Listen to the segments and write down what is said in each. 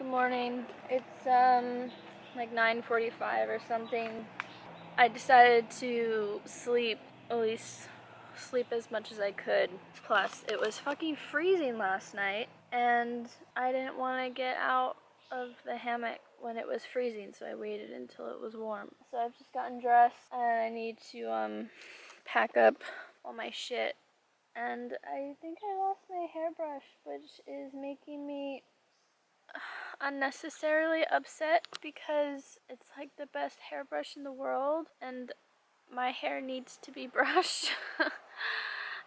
Good morning. It's like 9:45 or something. I decided to sleep, at least sleep as much as I could. Plus, it was fucking freezing last night and I didn't want to get out of the hammock when it was freezing, so I waited until it was warm. So I've just gotten dressed and I need to pack up all my shit. And I think I lost my hairbrush, which is making me unnecessarily upset because it's like the best hairbrush in the world and my hair needs to be brushed. It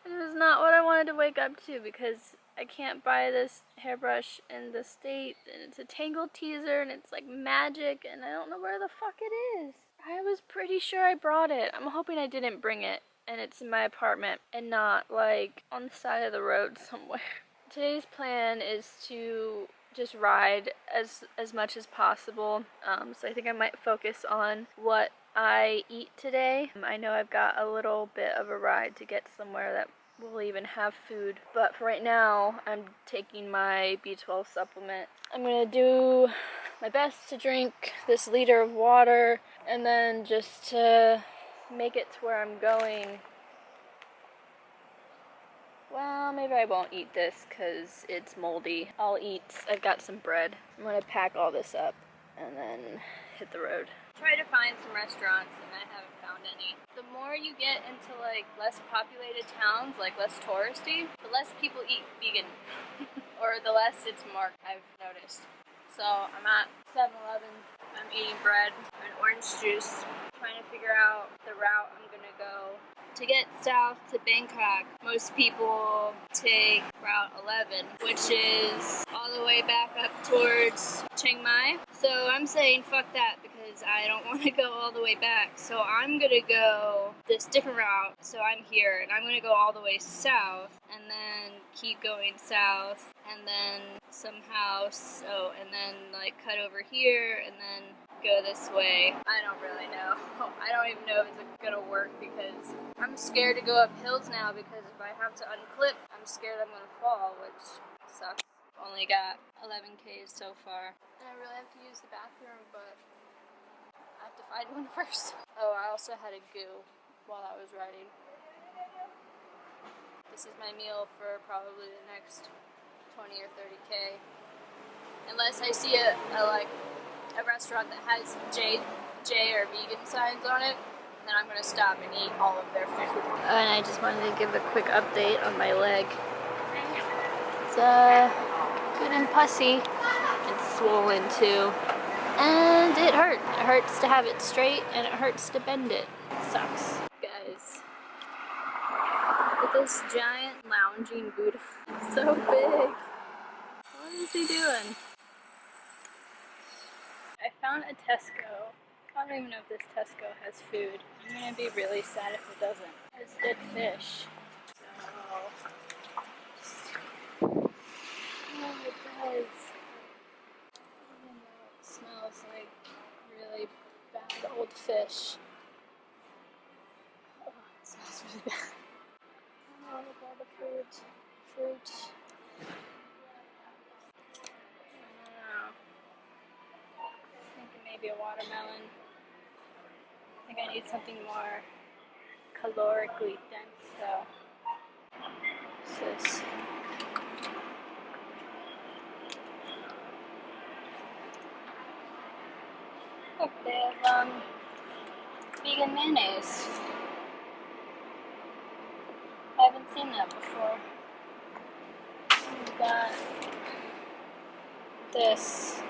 was not what I wanted to wake up to because I can't buy this hairbrush in the state, and it's a Tangle teaser and it's like magic and I don't know where the fuck it is. I was pretty sure I brought it. I'm hoping I didn't bring it and it's in my apartment and not like on the side of the road somewhere. Today's plan is to just ride as much as possible. So I think I might focus on what I eat today. I know I've got a little bit of a ride to get somewhere that will even have food. But for right now, I'm taking my B12 supplement. I'm gonna do my best to drink this liter of water and then just to make it to where I'm going. Well, maybe I won't eat this because it's moldy. I've got some bread. I'm gonna pack all this up and then hit the road. Try to find some restaurants and I haven't found any. The more you get into like less populated towns, like less touristy, the less people eat vegan. Or the less it's marked, I've noticed. So I'm at 7-Eleven, I'm eating bread and orange juice, trying to figure out the route I'm gonna go. To get south to Bangkok, most people take Route 11, which is all the way back up towards Chiang Mai. So I'm saying fuck that because I don't want to go all the way back. So I'm gonna go this different route. So I'm here and I'm gonna go all the way south and then keep going south and then somehow and then like cut over here and then go this way. I don't really know. I don't even know if it's gonna work because I'm scared to go up hills now because if I have to unclip, I'm scared I'm gonna fall, which sucks. Only got 11 Ks so far. And I really have to use the bathroom, but I have to find one first. Oh, I also had a goo while I was riding. This is my meal for probably the next 20 or 30 K. Unless I see a restaurant that has J or vegan signs on it, then I'm gonna stop and eat all of their food. And I just wanted to give a quick update on my leg. It's good and pussy. It's swollen too. And it hurt. It hurts to have it straight and it hurts to bend it. It sucks. Guys, look at this giant lounging Buddha. It's so big. What is he doing? I found a Tesco. I don't even know if this Tesco has food. I'm gonna be really sad if it doesn't. It's dead fish. So, oh, it does. Even though it smells like really bad old fish. Oh, it smells really bad. Oh, look at all the fruit. Maybe a watermelon. I think I need something more calorically dense though. What's this? Look, they have vegan mayonnaise. I haven't seen that before. We've got this.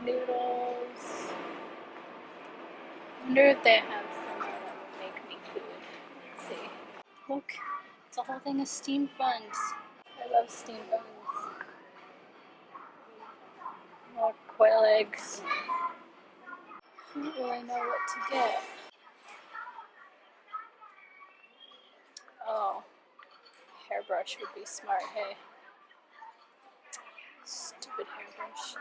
Noodles. I wonder if they have somewhere that will make me food. Let's see. Look, it's a whole thing of steamed buns. I love steamed buns. More quail eggs. I don't really know what to get. Oh, hairbrush would be smart, hey. Stupid hairbrush.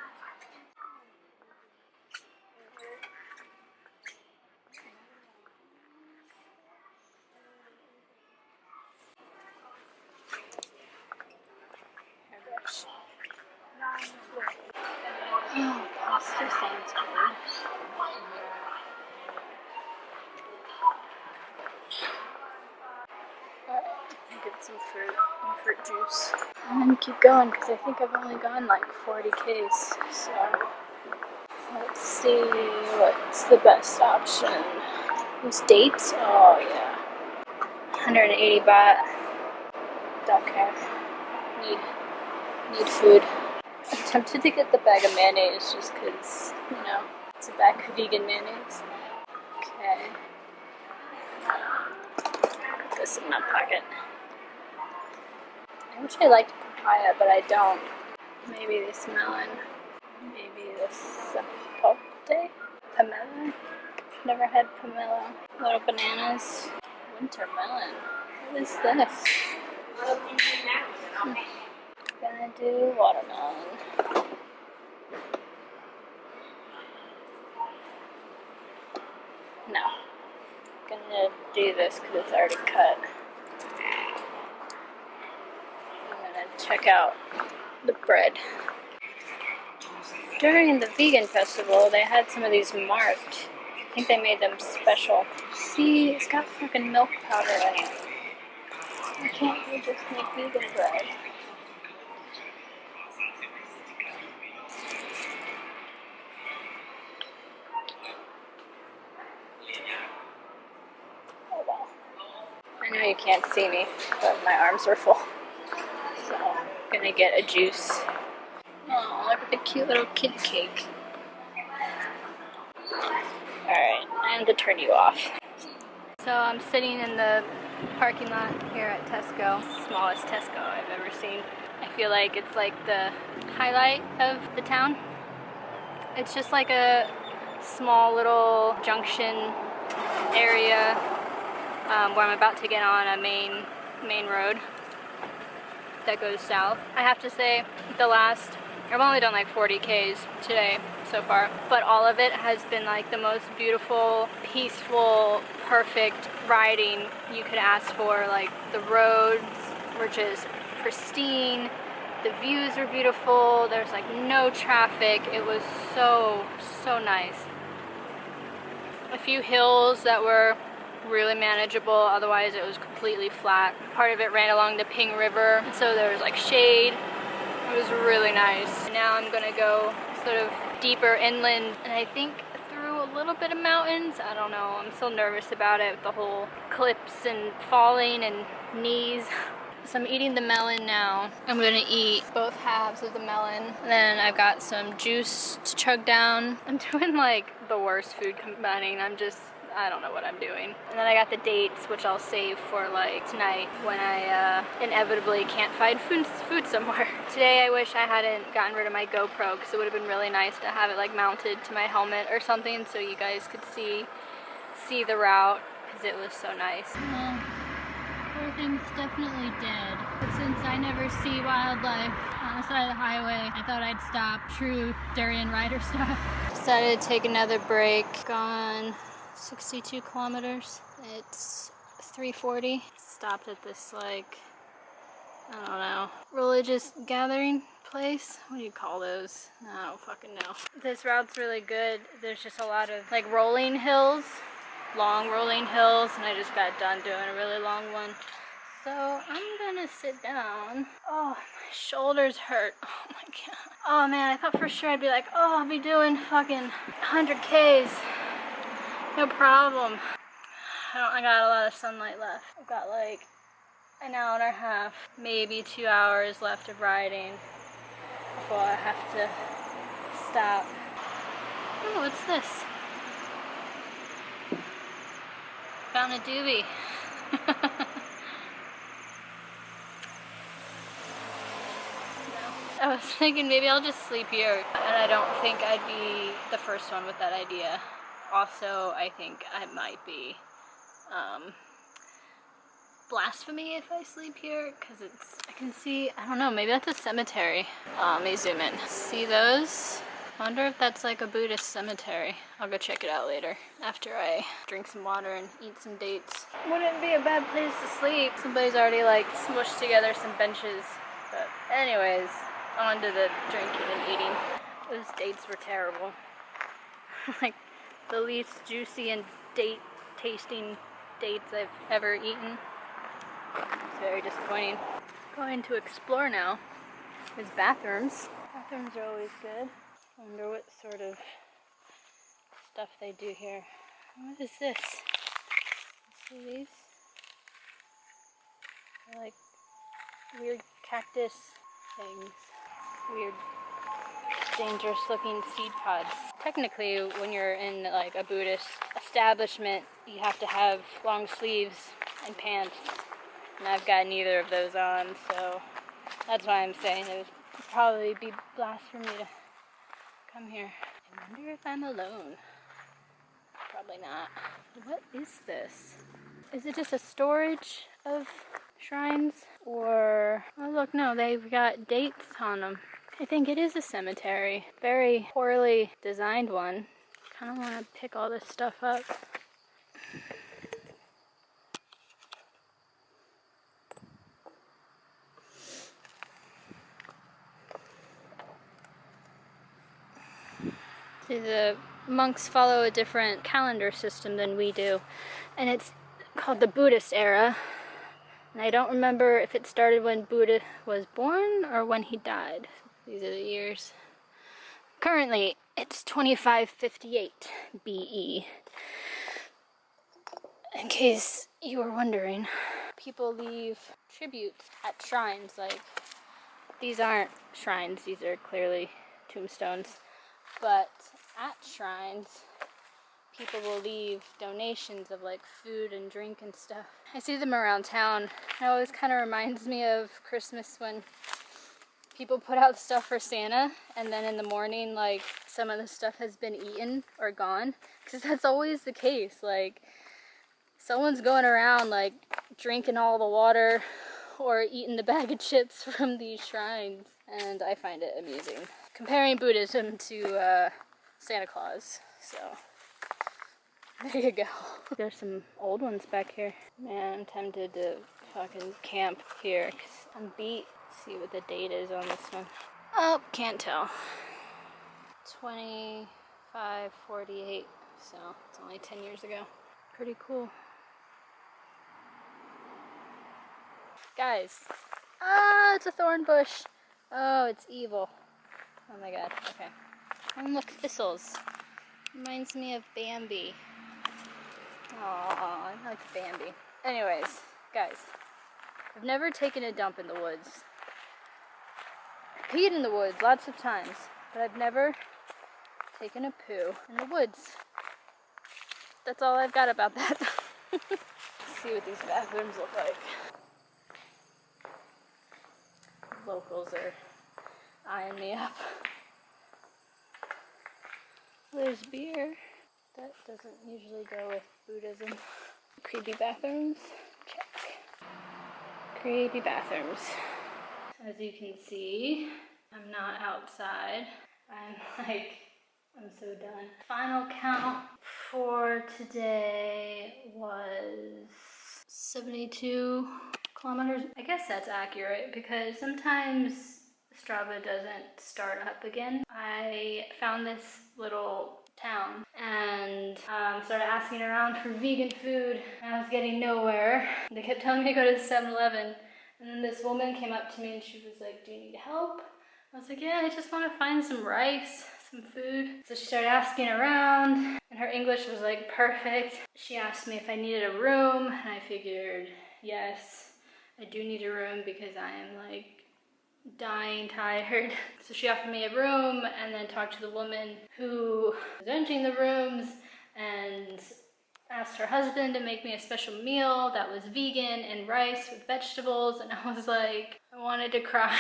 some fruit and fruit juice. And then keep going because I think I've only gone like 40 Ks. So let's see what's the best option. These dates? Oh yeah. 180 baht. Don't care. Need food. I'm tempted to get the bag of mayonnaise just because, you know, it's a bag of vegan mayonnaise. Okay. Put this in my pocket. I wish I liked papaya, but I don't. Maybe this melon. Maybe this zapote. Pomelo. Never had pomelo. Little bananas. Winter melon. What is this? Gonna do watermelon. No. Gonna do this because it's already cut. I'm gonna check out the bread. During the vegan festival, they had some of these marked. I think they made them special. See, it's got fucking milk powder in it. Why can't we just make vegan bread? Oh well. I know you can't see me, but my arms are full. So, I'm gonna get a juice. Oh, look at the cute little kid cake. Alright, I have to turn you off. So I'm sitting in the parking lot here at Tesco. Smallest Tesco I've ever seen. I feel like it's like the highlight of the town. It's just like a small little junction area where I'm about to get on a main road that goes south. I have to say, I've only done like 40 Ks today so far, but all of it has been like the most beautiful, peaceful, perfect riding you could ask for. Like the roads were just pristine, the views were beautiful, there's like no traffic. It was so nice. A few hills that were really manageable, otherwise it was completely flat. Part of it ran along the Ping River, so there was like shade. It was really nice. Now I'm gonna go sort of deeper inland, and I think through a little bit of mountains. I don't know, I'm still nervous about it with the whole clips and falling and knees. So I'm eating the melon now. I'm gonna eat both halves of the melon. And then I've got some juice to chug down. I'm doing like the worst food combining. I don't know what I'm doing. And then I got the dates, which I'll save for like tonight when I inevitably can't find food somewhere. Today I wish I hadn't gotten rid of my GoPro because it would have been really nice to have it like mounted to my helmet or something so you guys could see the route because it was so nice. Poor thing's definitely dead. But since I never see wildlife on the side of the highway, I thought I'd stop. True Darien Rider style. Decided to take another break. Gone 62 kilometers. It's 3:40. Stopped at this like, I don't know, religious gathering place? What do you call those? I don't fucking know. This route's really good. There's just a lot of like rolling hills, long rolling hills, and I just got done doing a really long one. So I'm gonna sit down. Oh, my shoulders hurt. Oh my god. Oh man, I thought for sure I'd be like, oh, I'll be doing fucking 100 Ks. No problem. I got a lot of sunlight left. I've got like an hour and a half, maybe 2 hours left of riding before I have to stop. Oh, what's this? Found a doobie. I was thinking maybe I'll just sleep here, and I don't think I'd be the first one with that idea. Also, I think I might be blasphemy if I sleep here, because I can see, I don't know, maybe that's a cemetery. Let me zoom in. See those? I wonder if that's like a Buddhist cemetery. I'll go check it out later after I drink some water and eat some dates. Wouldn't be a bad place to sleep. Somebody's already like smushed together some benches. But anyways, on to the drinking and eating. Those dates were terrible. Like the least juicy and date tasting dates I've ever eaten. It's very disappointing. Going to explore now. There's bathrooms. Bathrooms are always good. I wonder what sort of stuff they do here. What is this? See these? They're like weird cactus things. Weird, dangerous looking seed pods. Technically, when you're in like a Buddhist establishment, you have to have long sleeves and pants. And I've got neither of those on, so that's why I'm saying it would probably be blasphemy to come here. I wonder if I'm alone. Probably not. What is this? Is it just a storage of shrines? Or, oh look, no, they've got dates on them. I think it is a cemetery. Very poorly designed one. Kind of want to pick all this stuff up. See, the monks follow a different calendar system than we do, and it's called the Buddhist era. And I don't remember if it started when Buddha was born or when he died. These are the years. Currently, it's 2558 BE. In case you were wondering, people leave tributes at shrines. Like, these aren't shrines, these are clearly tombstones. But at shrines, people will leave donations of like food and drink and stuff. I see them around town. It always kind of reminds me of Christmas when people put out stuff for Santa and then in the morning like some of the stuff has been eaten or gone. Because that's always the case. Like someone's going around like drinking all the water or eating the bag of chips from these shrines. And I find it amusing. Comparing Buddhism to Santa Claus, so there you go. There's some old ones back here. Man, I'm tempted to fucking camp here because I'm beat. Let's see what the date is on this one. Oh, can't tell. 2548, so it's only 10 years ago. Pretty cool. Guys, it's a thorn bush. Oh, it's evil. Oh my god, okay. And look, thistles. Reminds me of Bambi. Aww, I like Bambi. Anyways, guys, I've never taken a dump in the woods. I peed in the woods lots of times, but I've never taken a poo in the woods. That's all I've got about that. Let's see what these bathrooms look like. Locals are eyeing me up. There's beer. That doesn't usually go with Buddhism. Creepy bathrooms. Check. Creepy bathrooms. As you can see, I'm not outside. I'm so done. Final count for today was 72 kilometers. I guess that's accurate because sometimes Strava doesn't start up again. I found this little town and started asking around for vegan food and I was getting nowhere. They kept telling me to go to 7-Eleven and then this woman came up to me and she was like, "Do you need help?" I was like, "Yeah, I just want to find some rice, some food." So she started asking around and her English was like perfect. She asked me if I needed a room and I figured, yes, I do need a room because I am like dying tired. So she offered me a room and then talked to the woman who was renting the rooms and asked her husband to make me a special meal that was vegan and rice with vegetables, and I was like, I wanted to cry.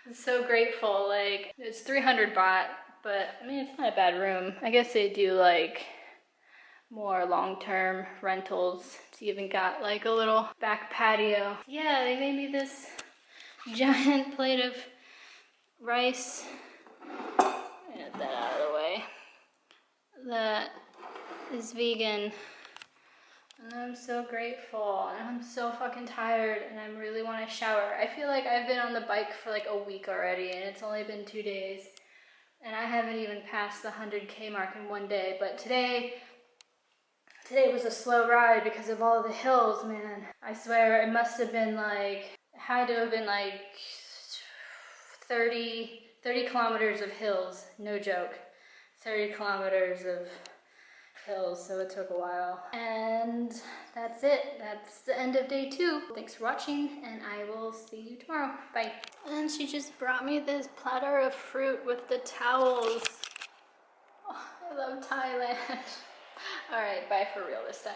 I'm so grateful. Like, it's 300 baht, but I mean, it's not a bad room. I guess they do like more long-term rentals. It's even got like a little back patio. Yeah, they made me this giant plate of rice. Get that out of the way. That is vegan. And I'm so grateful. And I'm so fucking tired and I really want to shower. I feel like I've been on the bike for like a week already and it's only been 2 days. And I haven't even passed the 100K mark in one day. But today Today was a slow ride because of all the hills, man. I swear it must have been like, it had to have been like 30 kilometers of hills, no joke. 30 kilometers of hills, so it took a while. And that's it. That's the end of day 2. Thanks for watching, and I will see you tomorrow. Bye. And she just brought me this platter of fruit with the towels. Oh, I love Thailand. All right, bye for real this time.